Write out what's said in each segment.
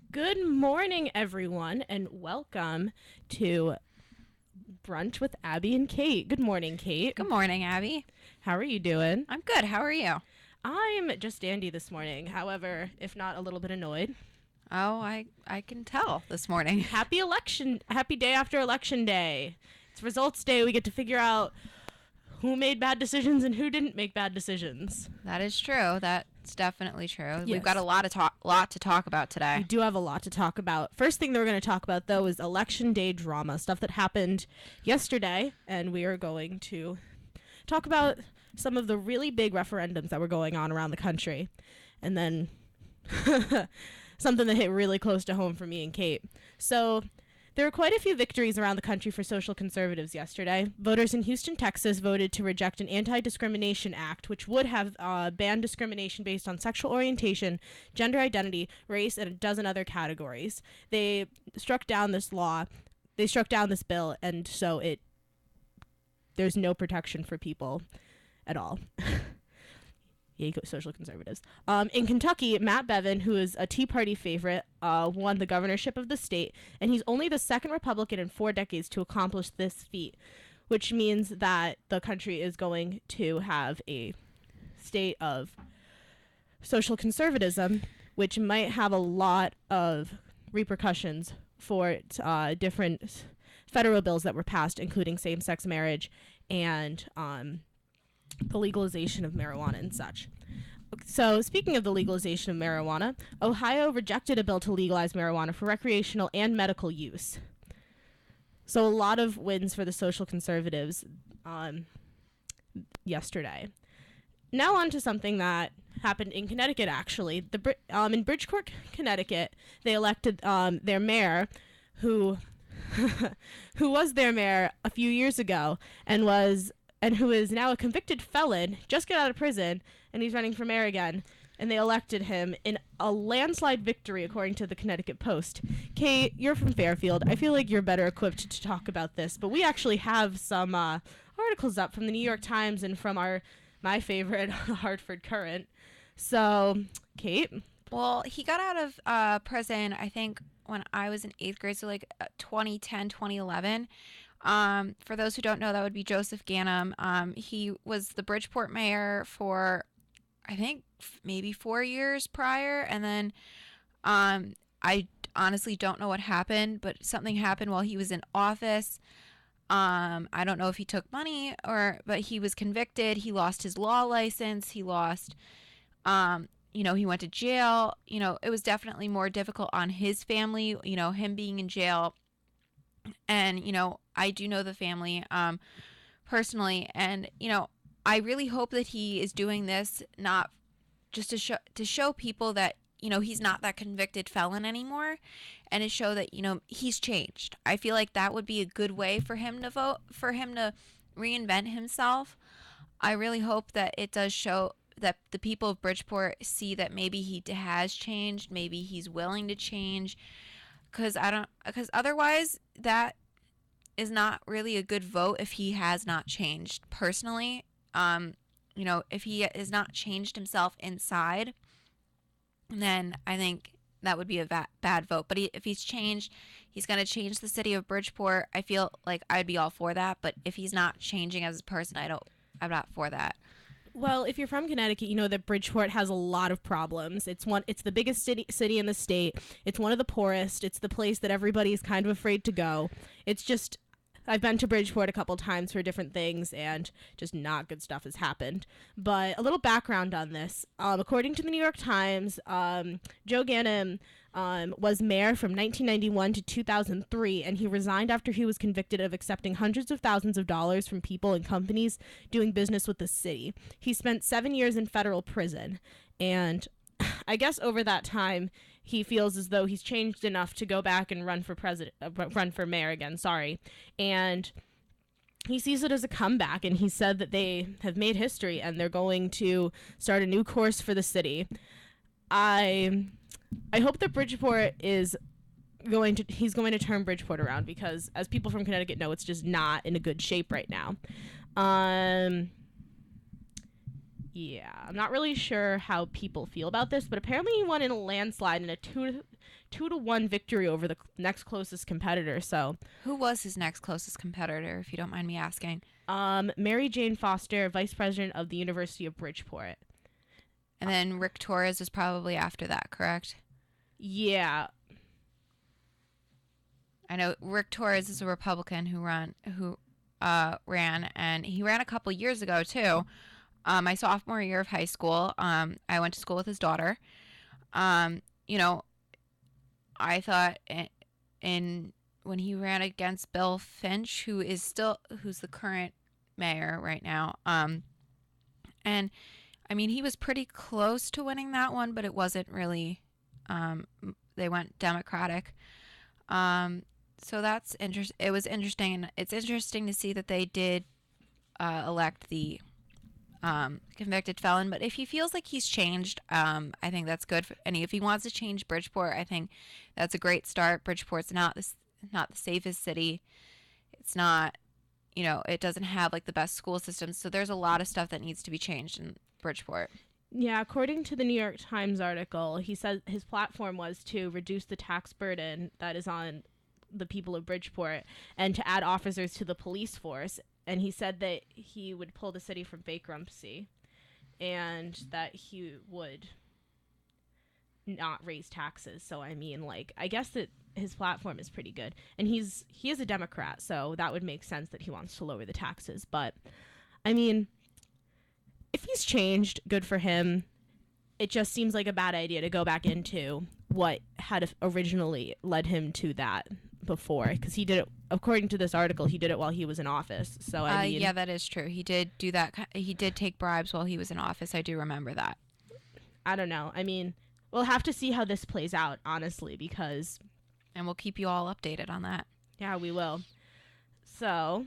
Good morning, everyone, and welcome to Brunch with Abby and Kate. Good morning, Kate. Good morning, Abby. How are you doing? I'm good. How are you? I'm just dandy this morning. However, if not a little bit annoyed. Oh, I can tell this morning. Happy day after election day. It's results day. We get to figure out who made bad decisions and who didn't make bad decisions. That is true. That's definitely true. Yes. We've got a lot to talk about We today. do have a lot to talk about. First thing that we're going to talk about, though, is election day drama, stuff that happened yesterday, and we are going to talk about some of the really big referendums that were going on around the country, and then something that hit really close to home for me and Kate. So there were quite a few victories around the country for social conservatives yesterday. Voters in Houston, Texas voted to reject an anti-discrimination act which would have banned discrimination based on sexual orientation, gender identity, race, and a dozen other categories. They struck down this law. They struck down this bill, and so there's no protection for people at all. Yay, social conservatives. In Kentucky, Matt Bevin, who is a Tea Party favorite, won the governorship of the state, and he's only the second Republican in 4 decades to accomplish this feat, which means that the country is going to have a state of social conservatism, which might have a lot of repercussions for different federal bills that were passed, including same-sex marriage and the legalization of marijuana and such. So, speaking of the legalization of marijuana, Ohio rejected a bill to legalize marijuana for recreational and medical use. So, a lot of wins for the social conservatives yesterday. Now, on to something that happened in Connecticut, actually. In Bridgeport, Connecticut, they elected their mayor, who who was their mayor a few years ago and who is now a convicted felon, just got out of prison, and he's running for mayor again. And they elected him in a landslide victory, according to the Connecticut Post. Kate, you're from Fairfield. I feel like you're better equipped to talk about this, but we actually have some articles up from the New York Times and from my favorite, Hartford Courant. So, Kate? Well, he got out of prison, I think, when I was in 8th grade, so like 2010, 2011. For those who don't know, that would be Joseph Ganim. He was the Bridgeport mayor for, I think, maybe 4 years prior. And then I honestly don't know what happened, but something happened while he was in office. I don't know if he took money but he was convicted. He lost his law license. He lost, he went to jail. It was definitely more difficult on his family, him being in jail. And, I do know the family personally. And, I really hope that he is doing this not just to show people that, he's not that convicted felon anymore, and to show that, he's changed. I feel like that would be a good way for him to vote, for him to reinvent himself. I really hope that it does show that the people of Bridgeport see that maybe he has changed, maybe he's willing to change, because otherwise that is not really a good vote if he has not changed personally. If he has not changed himself inside, then I think that would be a bad vote. But if he's changed, he's going to change the city of Bridgeport. I feel like I'd be all for that. But if he's not changing as a person, I'm not for that. Well, if you're from Connecticut, you know that Bridgeport has a lot of problems. It's the biggest city in the state. It's one of the poorest. It's the place that everybody's kind of afraid to go. It's just, I've been to Bridgeport a couple times for different things, and just not good stuff has happened. But a little background on this. According to the New York Times, Joe Ganim was mayor from 1991 to 2003, and he resigned after he was convicted of accepting hundreds of thousands of dollars from people and companies doing business with the city. He spent 7 years in federal prison, and I guess over that time, he feels as though he's changed enough to go back and run for mayor again. Sorry, and he sees it as a comeback, and he said that they have made history and they're going to start a new course for the city. I hope that he's going to turn Bridgeport around, because as people from Connecticut know, it's just not in a good shape right now. Yeah, I'm not really sure how people feel about this, but apparently he won in a landslide in a 2-1 victory over the next closest competitor. So, Who was his next closest competitor, if you don't mind me asking? Mary Jane Foster, vice president of the University of Bridgeport. And then Rick Torres is probably after that, correct? Yeah. I know Rick Torres is a Republican who ran, and he ran a couple years ago too. My sophomore year of high school, I went to school with his daughter. You know, I thought in when he ran against Bill Finch, who's the current mayor right now. And I mean, he was pretty close to winning that one, but it wasn't really. They went Democratic. So that's interesting. It was interesting, and it's interesting to see that they did elect the convicted felon. But if he feels like he's changed, I think that's good. And if he wants to change Bridgeport, I think that's a great start. Bridgeport's not the safest city. It's not, it doesn't have like the best school systems. So there's a lot of stuff that needs to be changed in Bridgeport. Yeah, according to the New York Times article, he said his platform was to reduce the tax burden that is on the people of Bridgeport and to add officers to the police force. And he said that he would pull the city from bankruptcy and that he would not raise taxes. So, I mean, like, I guess that his platform is pretty good. And he is a Democrat, so that would make sense that he wants to lower the taxes. But, I mean, if he's changed, good for him. It just seems like a bad idea to go back into what had originally led him to that before, because he did it, according to this article, he did it while he was in office. So I mean, yeah, that is true. He did do that. He did take bribes while he was in office. I do remember that. I don't know. I mean, we'll have to see how this plays out, honestly, because... And we'll keep you all updated on that. Yeah, we will. So,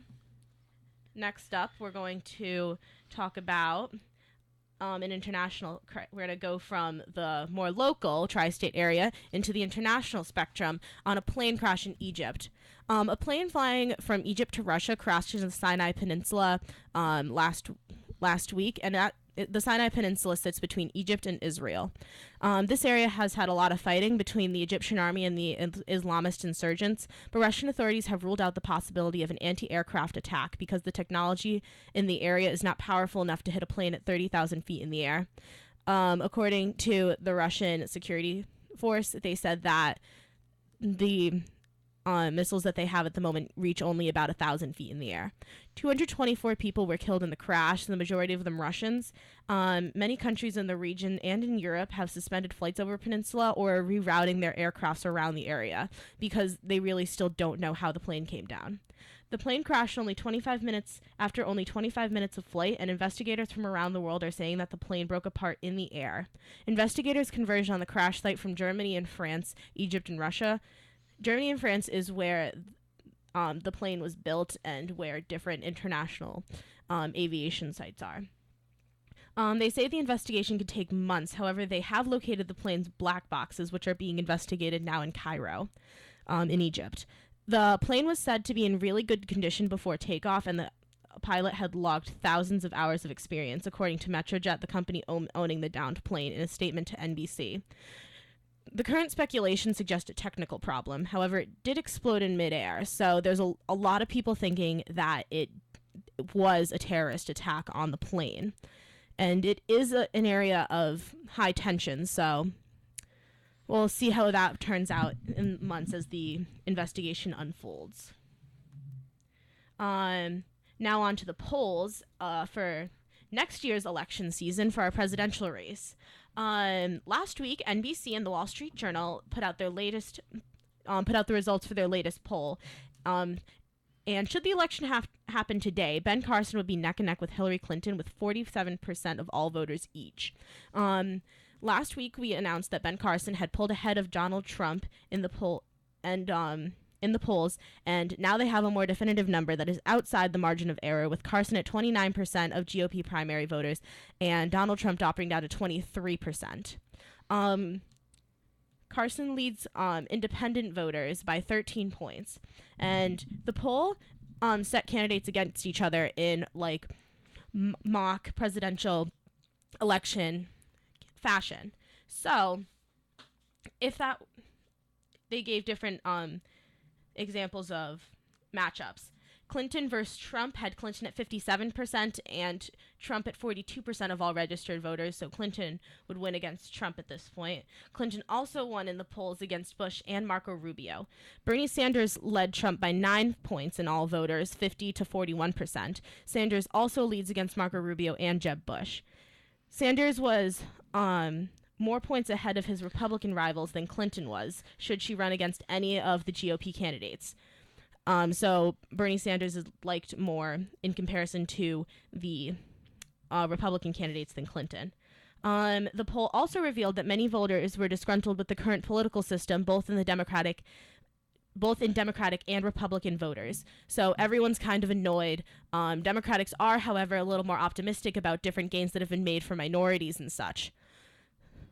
next up, we're going to talk about an international... We're going to go from the more local tri-state area into the international spectrum on a plane crash in Egypt. A plane flying from Egypt to Russia crashed in the Sinai Peninsula last week, and the Sinai Peninsula sits between Egypt and Israel. This area has had a lot of fighting between the Egyptian army and the Islamist insurgents, but Russian authorities have ruled out the possibility of an anti-aircraft attack because the technology in the area is not powerful enough to hit a plane at 30,000 feet in the air. According to the Russian security force, they said that the missiles that they have at the moment reach only about 1,000 feet in the air. 224 people were killed in the crash, the majority of them Russians. Many countries in the region and in Europe have suspended flights over peninsula or are rerouting their aircrafts around the area because they really still don't know how the plane came down. The plane crashed only 25 minutes after only 25 minutes of flight, and investigators from around the world are saying that the plane broke apart in the air. Investigators converged on the crash site from Germany and France, Egypt and Russia. Germany and France is where the plane was built and where different international aviation sites are. They say the investigation could take months. However, they have located the plane's black boxes, which are being investigated now in Cairo, in Egypt. The plane was said to be in really good condition before takeoff, and the pilot had logged thousands of hours of experience, according to Metrojet, the company owning the downed plane, in a statement to NBC. The current speculation suggests a technical problem. However, it did explode in midair, so there's a lot of people thinking that it was a terrorist attack on the plane. And it is an area of high tension, so we'll see how that turns out in months as the investigation unfolds. Now on to the polls for next year's election season for our presidential race. Last week, NBC and the Wall Street Journal put out the results for their latest poll. And should the election happen today, Ben Carson would be neck and neck with Hillary Clinton with 47% of all voters each. Last week, we announced that Ben Carson had pulled ahead of Donald Trump in the polls, and now they have a more definitive number that is outside the margin of error, with Carson at 29% of GOP primary voters and Donald Trump dropping down to 23%. Carson leads independent voters by 13 points, and the poll set candidates against each other in mock presidential election fashion. So if that, they gave different examples of matchups. Clinton versus Trump had Clinton at 57% and Trump at 42% of all registered voters, so Clinton would win against Trump at this point. Clinton also won in the polls against Bush and Marco Rubio. Bernie Sanders led Trump by 9 points in all voters, 50 to 41%. Sanders also leads against Marco Rubio and Jeb Bush. Sanders was more points ahead of his Republican rivals than Clinton was, should she run against any of the GOP candidates. So Bernie Sanders is liked more in comparison to the Republican candidates than Clinton. The poll also revealed that many voters were disgruntled with the current political system, both in Democratic and Republican voters. So everyone's kind of annoyed. Democrats are, however, a little more optimistic about different gains that have been made for minorities and such.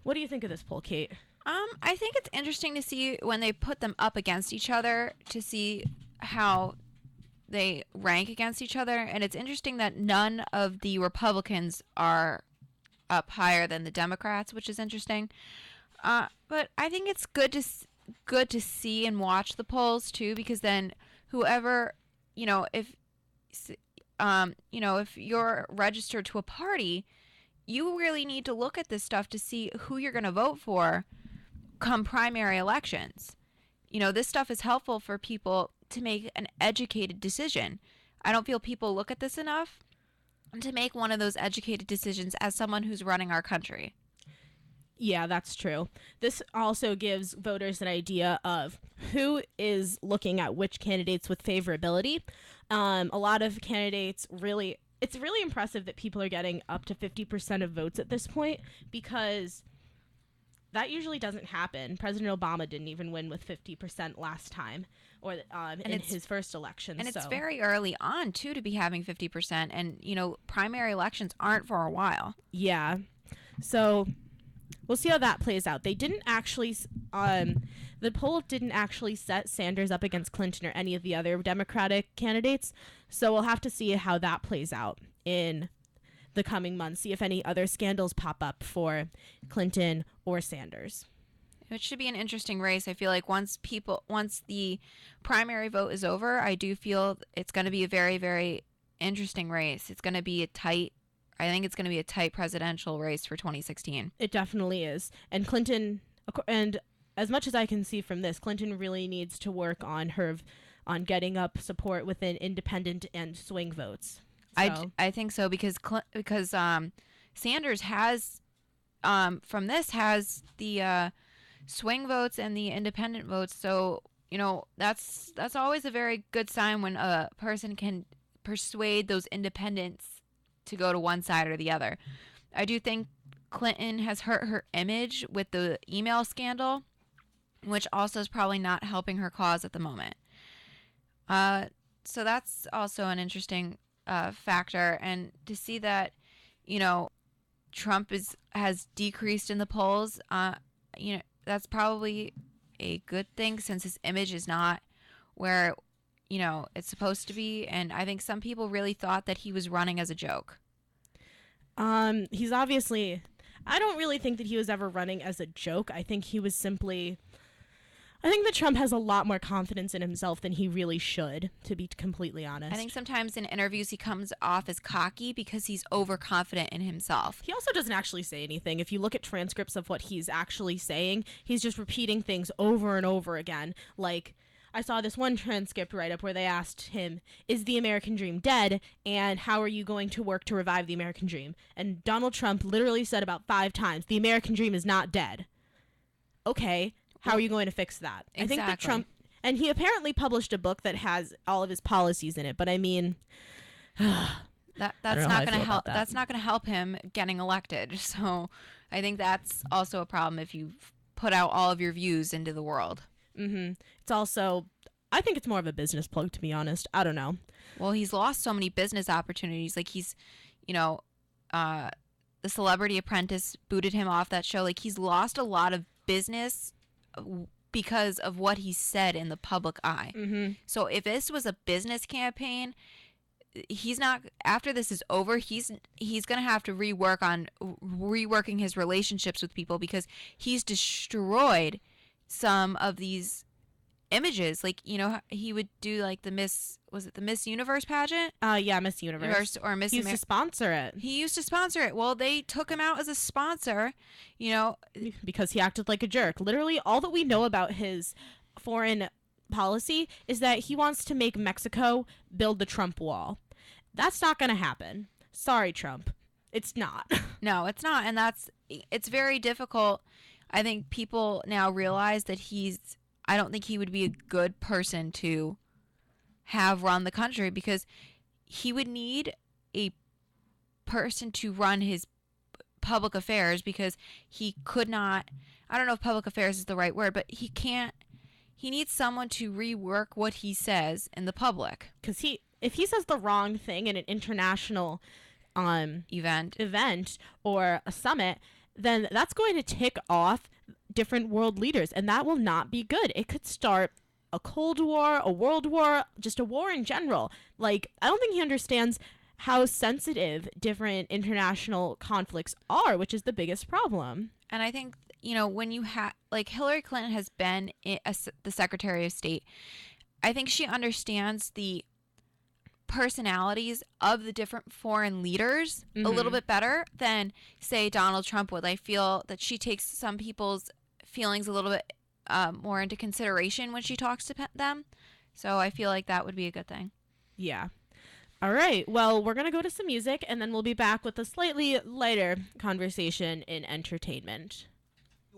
What do you think of this poll, Kate? I think it's interesting to see when they put them up against each other to see how they rank against each other. And it's interesting that none of the Republicans are up higher than the Democrats, which is interesting. But I think it's good to see and watch the polls too, because then whoever, if you're registered to a party, you really need to look at this stuff to see who you're going to vote for come primary elections. This stuff is helpful for people to make an educated decision. I don't feel people look at this enough to make one of those educated decisions as someone who's running our country. Yeah, that's true. This also gives voters an idea of who is looking at which candidates with favorability. A lot of candidates it's really impressive that people are getting up to 50% of votes at this point, because that usually doesn't happen. President Obama didn't even win with 50% last time, or in his first election. And it's very early on, too, to be having 50%. And, primary elections aren't for a while. Yeah. So we'll see how that plays out. They didn't actually, the poll didn't actually set Sanders up against Clinton or any of the other Democratic candidates. So we'll have to see how that plays out in the coming months, see if any other scandals pop up for Clinton or Sanders. It should be an interesting race. I feel like once the primary vote is over, I do feel it's going to be a very, very interesting race. It's going to be I think it's going to be a tight presidential race for 2016. It definitely is. And Clinton, and as much as I can see from this, Clinton really needs to work on getting up support within independent and swing votes. So. I think so, because Sanders has has the swing votes and the independent votes. So that's always a very good sign when a person can persuade those independents to go to one side or the other. I do think Clinton has hurt her image with the email scandal, which also is probably not helping her cause at the moment. So that's also an interesting factor. And to see that, Trump has decreased in the polls, that's probably a good thing, since his image is not where it's supposed to be. And I think some people really thought that he was running as a joke. He's obviously, I don't really think that he was ever running as a joke. I think that Trump has a lot more confidence in himself than he really should, to be completely honest. I think sometimes in interviews he comes off as cocky because he's overconfident in himself. He also doesn't actually say anything. If you look at transcripts of what he's actually saying, he's just repeating things over and over again. Like, I saw this one transcript write-up where they asked him, is the American dream dead, and how are you going to work to revive the American dream? And Donald Trump literally said about 5 times, the American dream is not dead. Okay, how are you going to fix that? Exactly. I think that Trump, and he apparently published a book that has all of his policies in it, but I mean, that's not going to help. That's not going to help him getting elected. So I think that's also a problem if you put out all of your views into the world. Mm-hmm. It's also, I think it's more of a business plug, to be honest. I don't know. Well, he's lost so many business opportunities. Like the Celebrity Apprentice booted him off that show. Like, he's lost a lot of business because of what he said in the public eye. Mm-hmm. So if this was a business campaign, he's not, after this is over, he's going to have to reworking his relationships with people, because he's destroyed some of these images. Like, he would do like the Miss Universe pageant? Yeah, Miss Universe. Or Miss He used to sponsor it. He used to sponsor it. Well, they took him out as a sponsor, because he acted like a jerk. Literally, all that we know about his foreign policy is that he wants to make Mexico build the Trump wall. That's not going to happen. Sorry, Trump. It's not. No, it's not. And it's very difficult. I think people now realize that I don't think he would be a good person to have run the country, because he would need a person to run his public affairs, because he could not, I don't know if public affairs is the right word, but he needs someone to rework what he says in the public. Because if he says the wrong thing in an international event or a summit, then that's going to tick off different world leaders, and that will not be good. It could start a Cold War, a World War, just a war in general. Like, I don't think he understands how sensitive different international conflicts are, which is the biggest problem. And I think, when you have, like, Hillary Clinton has been the Secretary of State, I think she understands the personalities of the different foreign leaders a little bit better than, say, Donald Trump would. I feel that she takes some people's feelings a little bit more into consideration when she talks to them. So I feel like that would be a good thing. Yeah. All right. Well, we're going to go to some music, and then we'll be back with a slightly lighter conversation in entertainment.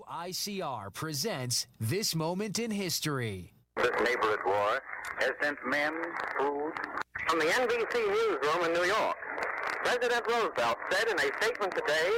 ICR presents This Moment in History. This neighborhood war has sent men, food. From the NBC newsroom in New York, President Roosevelt said in a statement today,